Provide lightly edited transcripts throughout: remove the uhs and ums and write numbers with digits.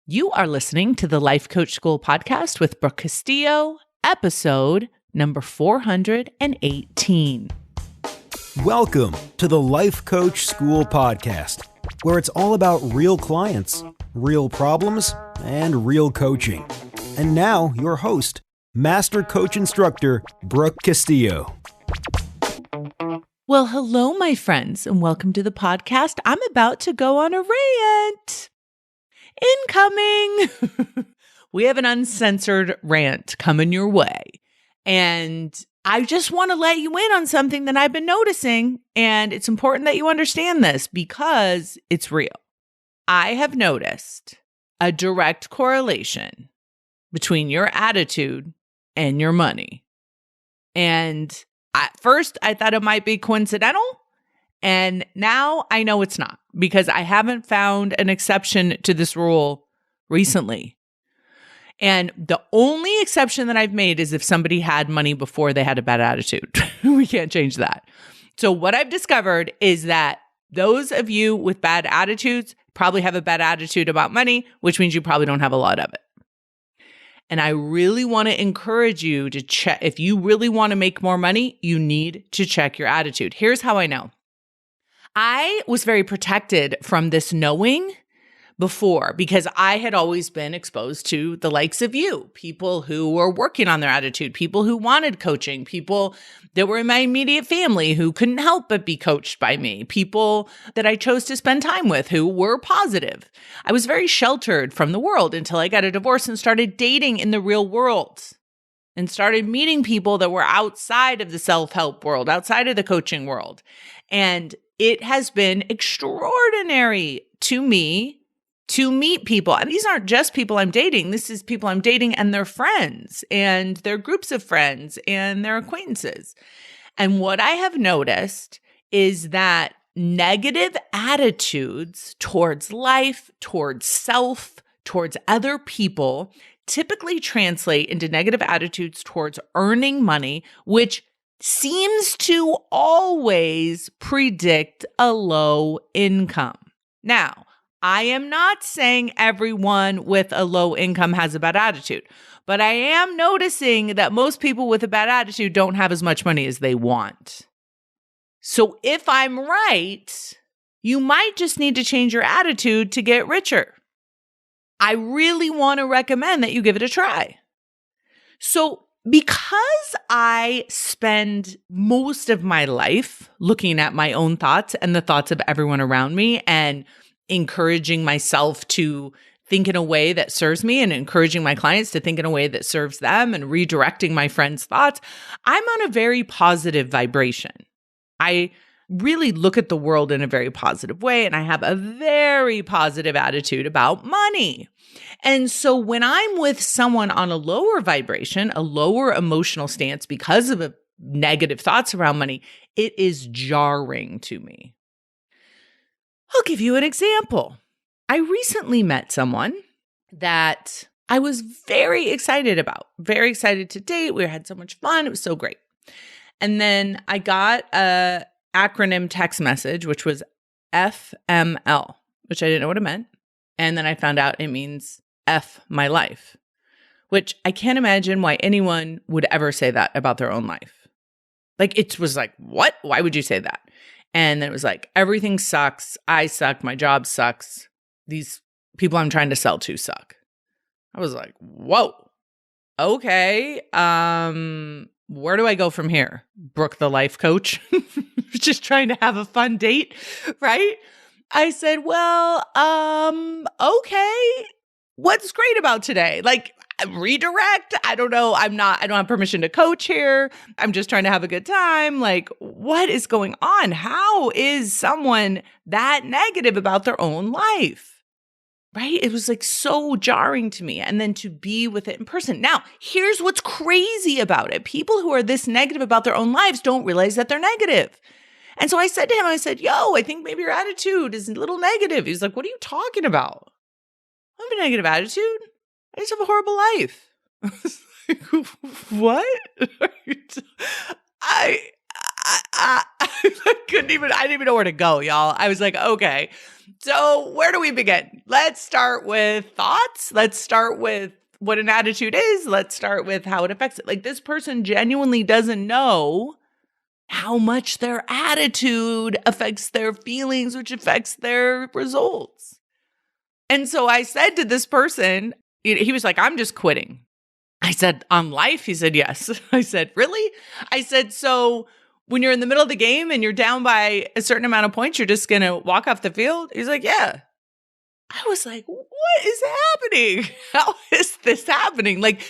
You are listening to the Life Coach School podcast with Brooke Castillo, episode number 418. Welcome to the Life Coach School podcast, where it's all about real clients, real problems, and real coaching. And now, your host, Master Coach Instructor, Brooke Castillo. Well, hello, my friends, and welcome to the podcast. I'm about to go on a rant. Incoming! We have an uncensored rant coming your way. And I just want to let you in on something that I've been noticing. And it's important that you understand this because it's real. I have noticed a direct correlation between your attitude and your money. And at first, I thought it might be coincidental. And now I know it's not because I haven't found an exception to this rule recently. And the only exception that I've made is if somebody had money before they had a bad attitude. We can't change that. So what I've discovered is that those of you with bad attitudes probably have a bad attitude about money, which means you probably don't have a lot of it. And I really want to encourage you to check. If you really want to make more money, you need to check your attitude. Here's how I know. I was very protected from this knowing before because I had always been exposed to the likes of you, people who were working on their attitude, people who wanted coaching, people that were in my immediate family who couldn't help but be coached by me, people that I chose to spend time with who were positive. I was very sheltered from the world until I got a divorce and started dating in the real world and started meeting people that were outside of the self-help world, outside of the coaching world. And it has been extraordinary to me to meet people. And these aren't just people I'm dating. This is people I'm dating and their friends and their groups of friends and their acquaintances. And what I have noticed is that negative attitudes towards life, towards self, towards other people typically translate into negative attitudes towards earning money, which seems to always predict a low income. Now, I am not saying everyone with a low income has a bad attitude, but I am noticing that most people with a bad attitude don't have as much money as they want. So if I'm right, you might just need to change your attitude to get richer. I really want to recommend that you give it a try. So because I spend most of my life looking at my own thoughts and the thoughts of everyone around me and encouraging myself to think in a way that serves me and encouraging my clients to think in a way that serves them and redirecting my friends' thoughts, I'm on a very positive vibration. I really look at the world in a very positive way, and I have a very positive attitude about money. And so when I'm with someone on a lower vibration, a lower emotional stance because of negative thoughts around money, it is jarring to me. I'll give you an example. I recently met someone that I was very excited about, very excited to date. We had so much fun. It was so great. And then I got a acronym text message, which was FML, which I didn't know what it meant. And then I found out it means F my life, which I can't imagine why anyone would ever say that about their own life. Like, it was like, what? Why would you say that? And then it was like, everything sucks. I suck. My job sucks. These people I'm trying to sell to suck. I was like, whoa. Okay. Where do I go from here? Brooke, the life coach, just trying to have a fun date, right? I said, well, okay. What's great about today? Like, redirect? I don't know. I don't have permission to coach here. I'm just trying to have a good time. Like, what is going on? How is someone that negative about their own life? Right? It was like so jarring to me. And then to be with it in person. Now, here's what's crazy about it. People who are this negative about their own lives don't realize that they're negative. And so I said to him, I said, yo, I think maybe your attitude is a little negative. He's like, what are you talking about? I don't have a negative attitude. I just have a horrible life. I was like, what? I didn't even know where to go, y'all. I was like, okay, so where do we begin? Let's start with thoughts. Let's start with what an attitude is. Let's start with how it affects it. Like, this person genuinely doesn't know how much their attitude affects their feelings, which affects their results. And so I said to this person, he was like, I'm just quitting. I said, on life? He said, yes. I said, really? I said, so when you're in the middle of the game and you're down by a certain amount of points, you're just going to walk off the field? He's like, yeah. I was like, what is happening? How is this happening? Like,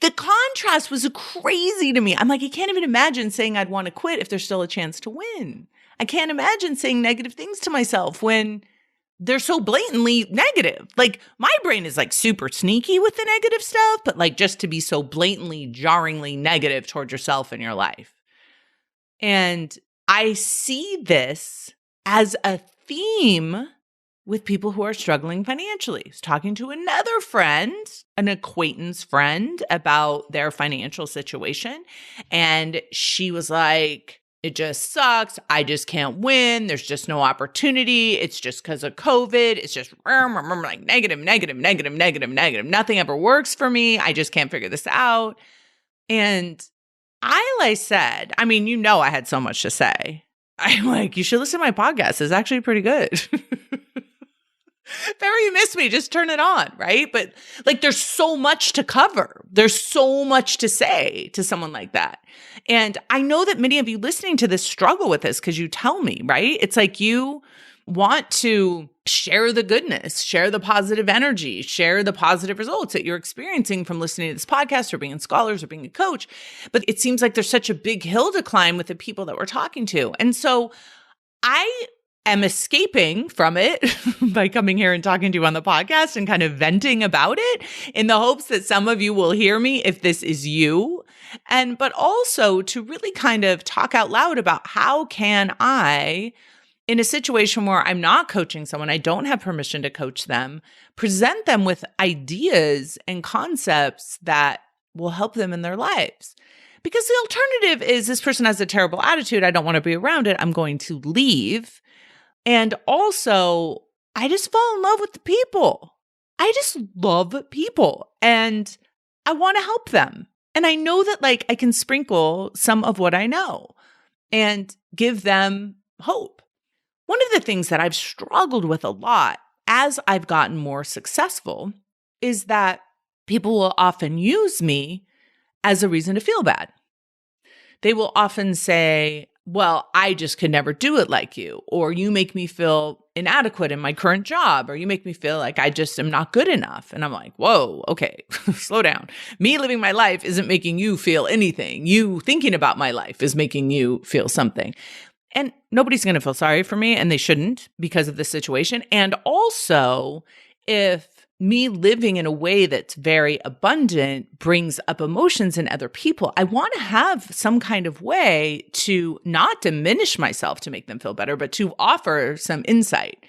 the contrast was crazy to me. I'm like, I can't even imagine saying I'd want to quit if there's still a chance to win. I can't imagine saying negative things to myself when they're so blatantly negative. Like, my brain is like super sneaky with the negative stuff, but like just to be so blatantly, jarringly negative towards yourself in your life. And I see this as a theme with people who are struggling financially. I was talking to another friend, an acquaintance friend, about their financial situation. And she was like, it just sucks. I just can't win. There's just no opportunity. It's just because of COVID. It's just like negative. Nothing ever works for me. I just can't figure this out. And I said, I mean, I had so much to say. I'm like, you should listen to my podcast. It's actually pretty good. If ever you miss me, just turn it on, right? But like, there's so much to cover. There's so much to say to someone like that. And I know that many of you listening to this struggle with this because you tell me, right? It's like you want to share the goodness, share the positive energy, share the positive results that you're experiencing from listening to this podcast or being in Scholars or being a coach. But it seems like there's such a big hill to climb with the people that we're talking to. And so I am escaping from it by coming here and talking to you on the podcast and kind of venting about it in the hopes that some of you will hear me if this is you. But also to really kind of talk out loud about how can I, in a situation where I'm not coaching someone, I don't have permission to coach them, present them with ideas and concepts that will help them in their lives. Because the alternative is this person has a terrible attitude. I don't want to be around it. I'm going to leave. And also, I just fall in love with the people. I just love people and I want to help them. And I know that like I can sprinkle some of what I know and give them hope. One of the things that I've struggled with a lot as I've gotten more successful is that people will often use me as a reason to feel bad. They will often say, well, I just could never do it like you, or you make me feel inadequate in my current job, or you make me feel like I just am not good enough. And I'm like, whoa, okay, slow down. Me living my life isn't making you feel anything. You thinking about my life is making you feel something. And nobody's going to feel sorry for me, and they shouldn't because of this situation. And also, if me living in a way that's very abundant brings up emotions in other people, I want to have some kind of way to not diminish myself to make them feel better, but to offer some insight.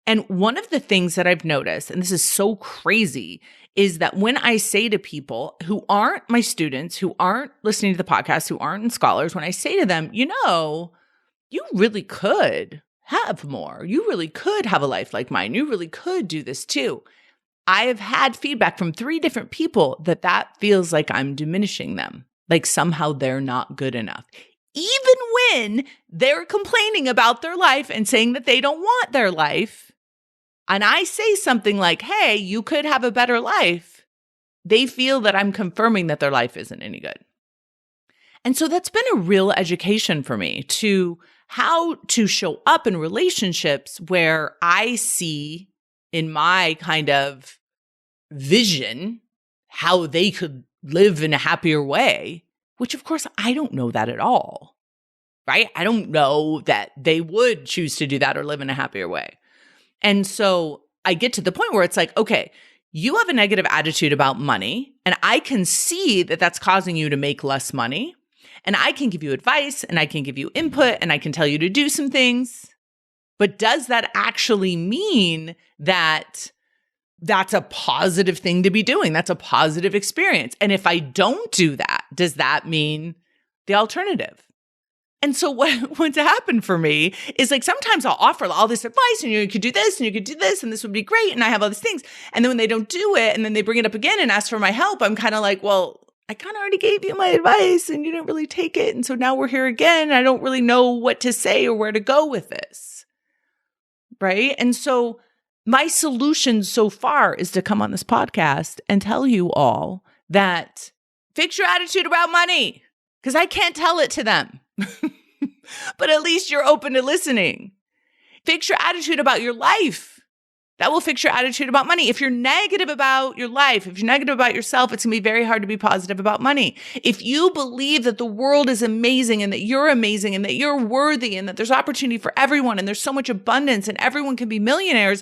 And one of the things that I've noticed, and this is so crazy, is that when I say to people who aren't my students, who aren't listening to the podcast, who aren't in Scholars, when I say to them, you really could have more. You really could have a life like mine. You really could do this too. I have had feedback from 3 different people that feels like I'm diminishing them, like somehow they're not good enough. Even when they're complaining about their life and saying that they don't want their life, and I say something like, hey, you could have a better life, they feel that I'm confirming that their life isn't any good. And so that's been a real education for me to how to show up in relationships where I see in my kind of vision how they could live in a happier way, which of course I don't know that at all, right? I don't know that they would choose to do that or live in a happier way. And so I get to the point where it's like, okay, you have a negative attitude about money, and I can see that that's causing you to make less money, and I can give you advice, and I can give you input, and I can tell you to do some things. But does that actually mean that that's a positive thing to be doing? That's a positive experience. And if I don't do that, does that mean the alternative? And so what's happened for me is like sometimes I'll offer all this advice and you could do this and you could do this and this would be great. And I have all these things. And then when they don't do it and then they bring it up again and ask for my help, I'm kind of like, well, I kind of already gave you my advice and you didn't really take it. And so now we're here again. I don't really know what to say or where to go with this. Right. And so my solution so far is to come on this podcast and tell you all that fix your attitude about money because I can't tell it to them. But at least you're open to listening. Fix your attitude about your life. That will fix your attitude about money. If you're negative about your life, if you're negative about yourself, it's going to be very hard to be positive about money. If you believe that the world is amazing and that you're amazing and that you're worthy and that there's opportunity for everyone and there's so much abundance and everyone can be millionaires,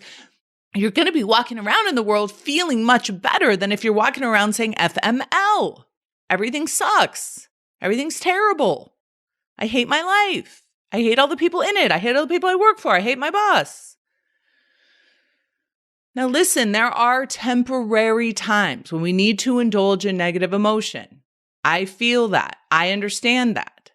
you're going to be walking around in the world feeling much better than if you're walking around saying FML. Everything sucks. Everything's terrible. I hate my life. I hate all the people in it. I hate all the people I work for. I hate my boss. Now listen, there are temporary times when we need to indulge in negative emotion. I feel that. I understand that.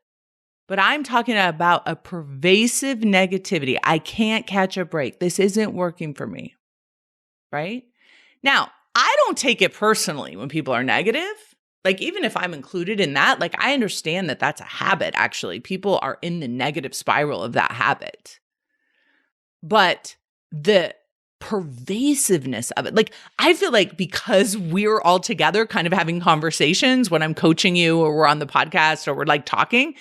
But I'm talking about a pervasive negativity. I can't catch a break. This isn't working for me. Right? Now, I don't take it personally when people are negative. Like, even if I'm included in that, like, I understand that that's a habit, actually. People are in the negative spiral of that habit. But the pervasiveness of it, like, I feel like because we're all together kind of having conversations when I'm coaching you or we're on the podcast or we're like talking,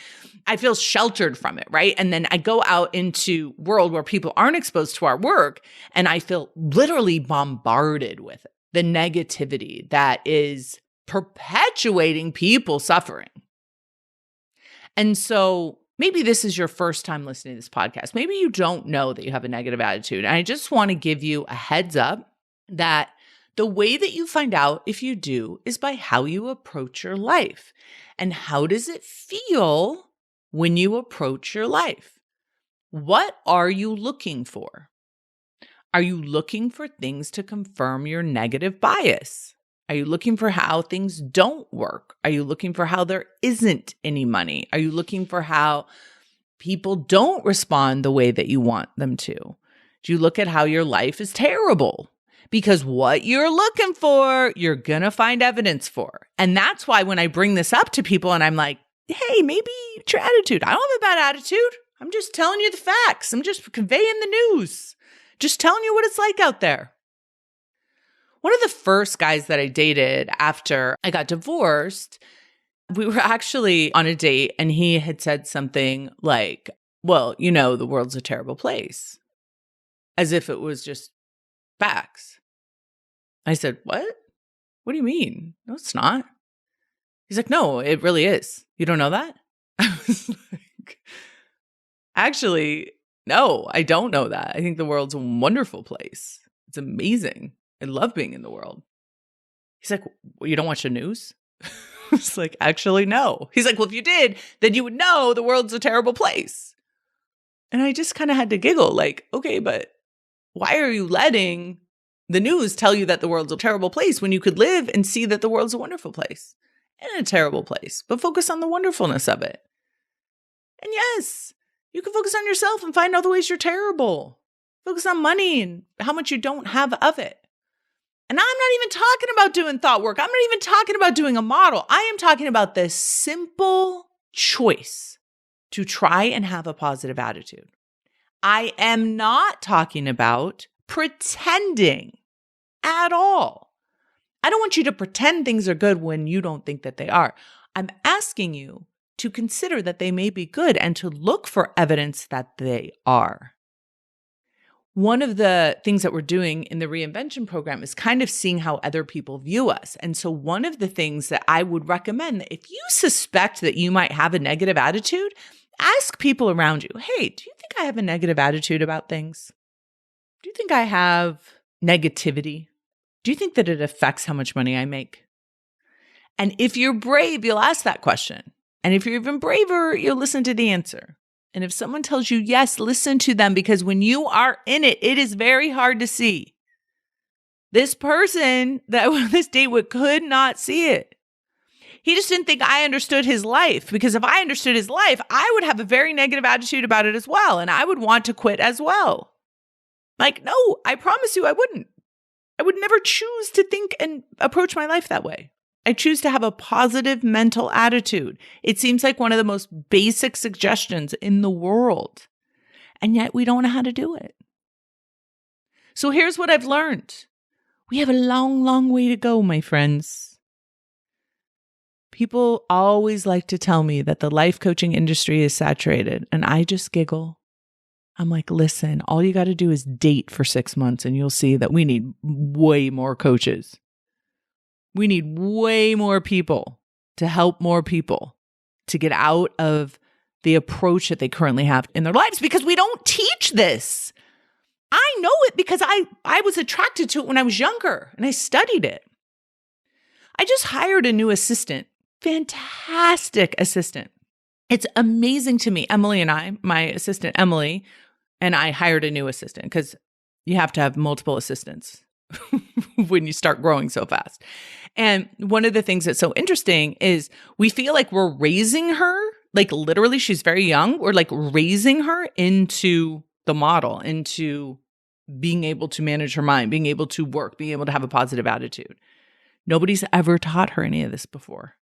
I feel sheltered from it, right? And then I go out into world where people aren't exposed to our work and I feel literally bombarded with it, the negativity that is perpetuating people suffering. And so maybe this is your first time listening to this podcast. Maybe you don't know that you have a negative attitude. And I just want to give you a heads up that the way that you find out if you do is by how you approach your life. And how does it feel when you approach your life? What are you looking for? Are you looking for things to confirm your negative bias? Are you looking for how things don't work? Are you looking for how there isn't any money? Are you looking for how people don't respond the way that you want them to? Do you look at how your life is terrible? Because what you're looking for, you're going to find evidence for. And that's why when I bring this up to people and I'm like, hey, maybe it's your attitude. I don't have a bad attitude. I'm just telling you the facts. I'm just conveying the news. Just telling you what it's like out there. One of the first guys that I dated after I got divorced, we were actually on a date and he had said something like, well, you know, the world's a terrible place. As if it was just facts. I said, what? What do you mean? No, it's not. He's like, no, it really is. You don't know that? I was like, actually, no, I don't know that. I think the world's a wonderful place. It's amazing. I love being in the world. He's like, well, you don't watch the news? It's like, actually, no. He's like, well, if you did, then you would know the world's a terrible place. And I just kind of had to giggle like, okay, but why are you letting the news tell you that the world's a terrible place when you could live and see that the world's a wonderful place and a terrible place, but focus on the wonderfulness of it? And yes, you can focus on yourself and find all the ways you're terrible. Focus on money and how much you don't have of it. And I'm not even talking about doing thought work. I'm not even talking about doing a model. I am talking about this simple choice to try and have a positive attitude. I am not talking about pretending at all. I don't want you to pretend things are good when you don't think that they are. I'm asking you to consider that they may be good and to look for evidence that they are. One of the things that we're doing in the reinvention program is kind of seeing how other people view us. And so one of the things that I would recommend that if you suspect that you might have a negative attitude, ask people around you, hey, do you think I have a negative attitude about things? Do you think I have negativity? Do you think that it affects how much money I make? And if you're brave, you'll ask that question. And if you're even braver, you'll listen to the answer. And if someone tells you yes, listen to them, because when you are in it, it is very hard to see. This person that this date with could not see it. He just didn't think I understood his life, because if I understood his life, I would have a very negative attitude about it as well. And I would want to quit as well. Like, no, I promise you I wouldn't. I would never choose to think and approach my life that way. I choose to have a positive mental attitude. It seems like one of the most basic suggestions in the world. And yet we don't know how to do it. So here's what I've learned. We have a long, long way to go, my friends. People always like to tell me that the life coaching industry is saturated, and I just giggle. I'm like, listen, all you got to do is date for 6 months and you'll see that we need way more coaches. We need way more people to help more people to get out of the approach that they currently have in their lives, because we don't teach this. I know it because I was attracted to it when I was younger and I studied it. I just hired a new assistant, fantastic assistant. It's amazing to me. Emily and I, my assistant Emily, and I hired a new assistant because you have to have multiple assistants when you start growing so fast. And one of the things that's so interesting is we feel like we're raising her, like literally she's very young. We're like raising her into the model, into being able to manage her mind, being able to work, being able to have a positive attitude. Nobody's ever taught her any of this before.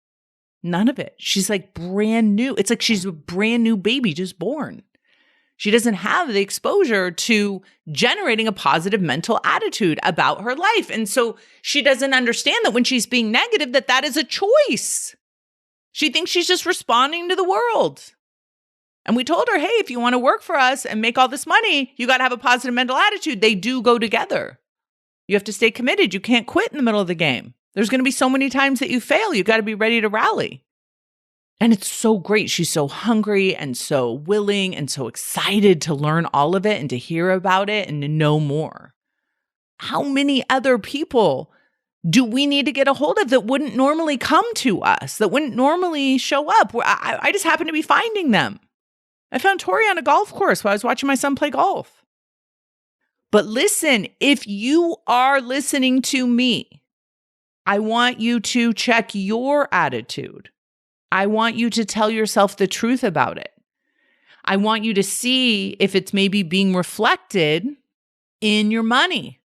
None of it. She's like brand new. It's like she's a brand new baby just born. She doesn't have the exposure to generating a positive mental attitude about her life. And so she doesn't understand that when she's being negative, that is a choice. She thinks she's just responding to the world. And we told her, hey, if you want to work for us and make all this money, you got to have a positive mental attitude. They do go together. You have to stay committed. You can't quit in the middle of the game. There's going to be so many times that you fail. You got to be ready to rally. And it's so great. She's so hungry and so willing and so excited to learn all of it and to hear about it and to know more. How many other people do we need to get a hold of that wouldn't normally come to us, that wouldn't normally show up? I just happen to be finding them. I found Tori on a golf course while I was watching my son play golf. But listen, if you are listening to me, I want you to check your attitude. I want you to tell yourself the truth about it. I want you to see if it's maybe being reflected in your money.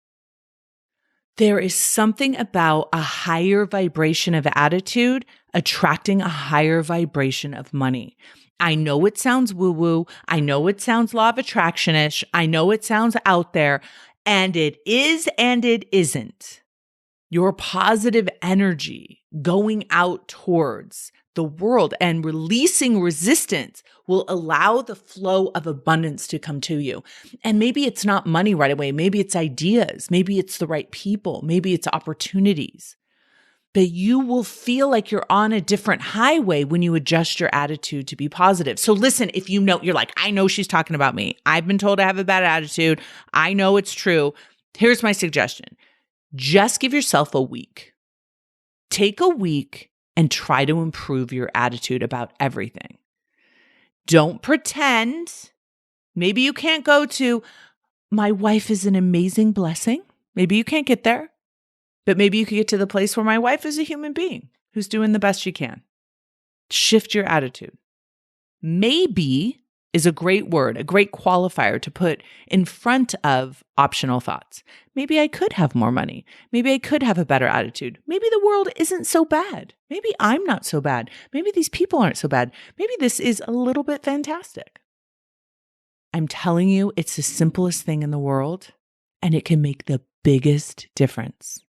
There is something about a higher vibration of attitude attracting a higher vibration of money. I know it sounds woo-woo. I know it sounds law of attraction-ish. I know it sounds out there, and it is and it isn't. Your positive energy going out towards the world and releasing resistance will allow the flow of abundance to come to you. And maybe it's not money right away. Maybe it's ideas. Maybe it's the right people. Maybe it's opportunities. But you will feel like you're on a different highway when you adjust your attitude to be positive. So listen, if you know, you're like, I know she's talking about me. I've been told I have a bad attitude. I know it's true. Here's my suggestion. Just give yourself a week. Take a week and try to improve your attitude about everything. Don't pretend. Maybe you can't go to, my wife is an amazing blessing. Maybe you can't get there, but maybe you could get to the place where my wife is a human being who's doing the best she can. Shift your attitude. Maybe is a great word, a great qualifier to put in front of optional thoughts. Maybe I could have more money. Maybe I could have a better attitude. Maybe the world isn't so bad. Maybe I'm not so bad. Maybe these people aren't so bad. Maybe this is a little bit fantastic. I'm telling you, it's the simplest thing in the world, and it can make the biggest difference.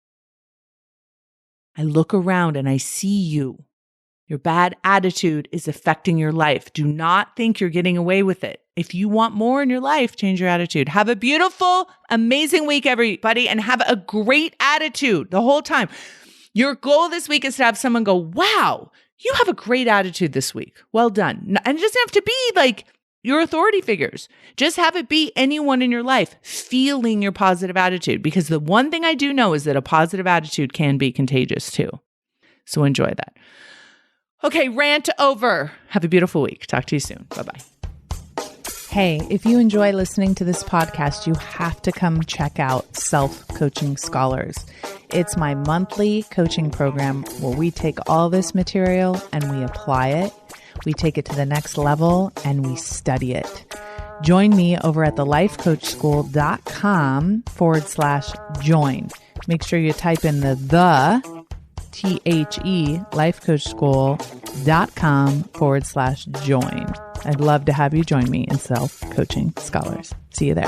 I look around and I see you. Your bad attitude is affecting your life. Do not think you're getting away with it. If you want more in your life, change your attitude. Have a beautiful, amazing week, everybody, and have a great attitude the whole time. Your goal this week is to have someone go, wow, you have a great attitude this week. Well done. And it doesn't have to be like your authority figures. Just have it be anyone in your life feeling your positive attitude, because the one thing I do know is that a positive attitude can be contagious too. So enjoy that. Okay, rant over. Have a beautiful week. Talk to you soon. Bye-bye. Hey, if you enjoy listening to this podcast, you have to come check out Self-Coaching Scholars. It's my monthly coaching program where we take all this material and we apply it. We take it to the next level and we study it. Join me over at thelifecoachschool.com/join. Make sure you type in the lifecoachschool.com/join. I'd love to have you join me in Self-Coaching Scholars. See you there.